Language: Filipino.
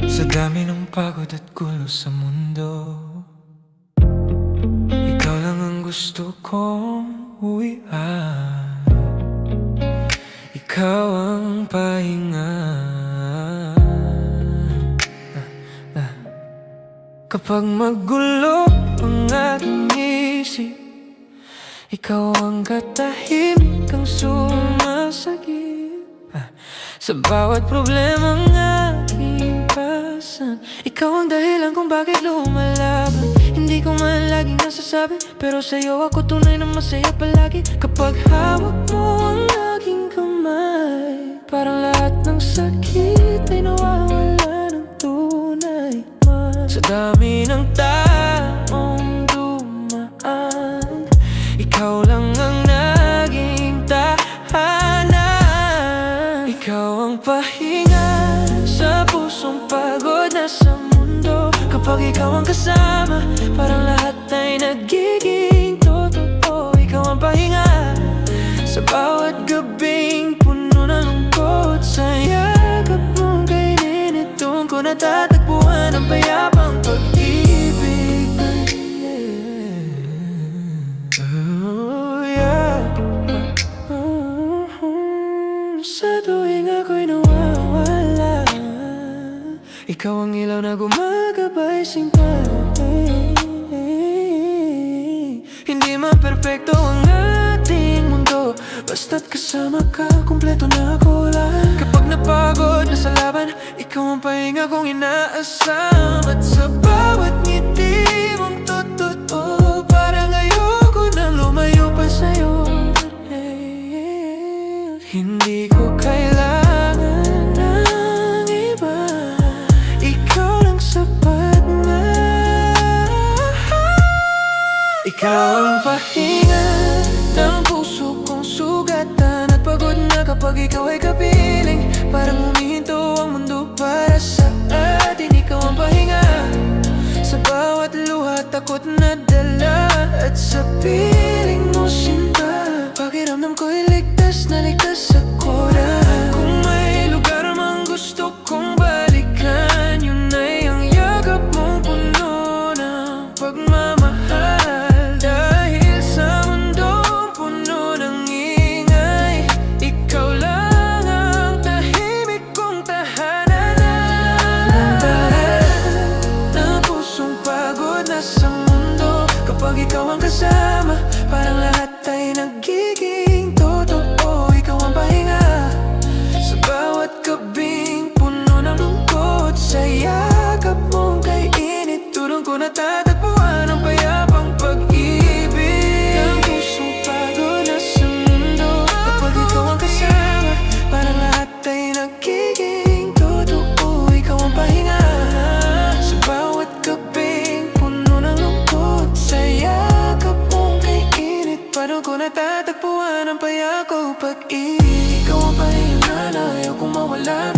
Sa dami ng pagod at gulo sa mundo, ikaw lang ang gusto kong uwian. Ikaw ang pahinga. Kapag magulo ang aking isip, ikaw ang katahimik ang sumasagip. Sa bawat problemang aking pasan, ikaw ang dahilan kung bakit lumalaban. Hindi ko man laging nasasabi, pero sa'yo ako tunay na masaya palagi. Kapag hawak mo ang aking kamay, parang lahat ng sakit ay nawawala ng tunay. Sa dami ng taong dumaan, ikaw lang ang naging tahanan. Ikaw ang pahinga sa pusong pagod na sa mundo. Kapag ikaw ang kasama, parang lahat ay nagiging totoo. Ikaw ang pahinga sa bawat gabing puno ng lungkot. Sa yakap mong kainin, itong ko natatagpuan ang payapang pag-ibig. Sa tuwing ako'y nawawala, ikaw ang ilaw na gumagabay sintahe. Hindi man perpekto ang ating mundo, basta't kasama ka, kumpleto na ako lahat. Kapag napagod na sa laban, ikaw ang pahinga kong inaasam. At sa bawat ngiti mong totoo, parang ayoko nang lumayo pa sa'yo. Hindi ko kailangan ng iba, ikaw lang sapat na. Ikaw ang pahinga ng puso kong sugatan, at pagod na kapag ikaw ay kapiling. Parang humihinto ang mundo para sa atin. Ikaw ang pahinga sa bawat luha, takot na dala. At sa piling mo sinta, pakiramdam ko'y ligtas na ligtas ako na. Kung may lugar mang gusto kong balikan, yun ay ang yakap mong puno ng pagmamahal. Dahil sa mundong puno ng ingay, ikaw lang ang tahimik kong tahanan. Ng pusong pagod na sa mundo, kapag ikaw ang kasama, parang lahat ay nagiging totoo. Ikaw ang pahinga sa bawat gabing puno ng lungkot. Sa yakap mong kay init, tulong ko natatagpuan ang payapang pag-ibig. Ang pusong pagod na sa mundo, kapag ikaw ang kasama, parang lahat ay nagiging totoo. Ikaw ang pahinga sa bawat gabing puno ng lungkot. Sa yakap mong kay init, parang ko natatagpuan ang payako pag-ibig. Ikaw ang pahinga na ayaw kong mawala.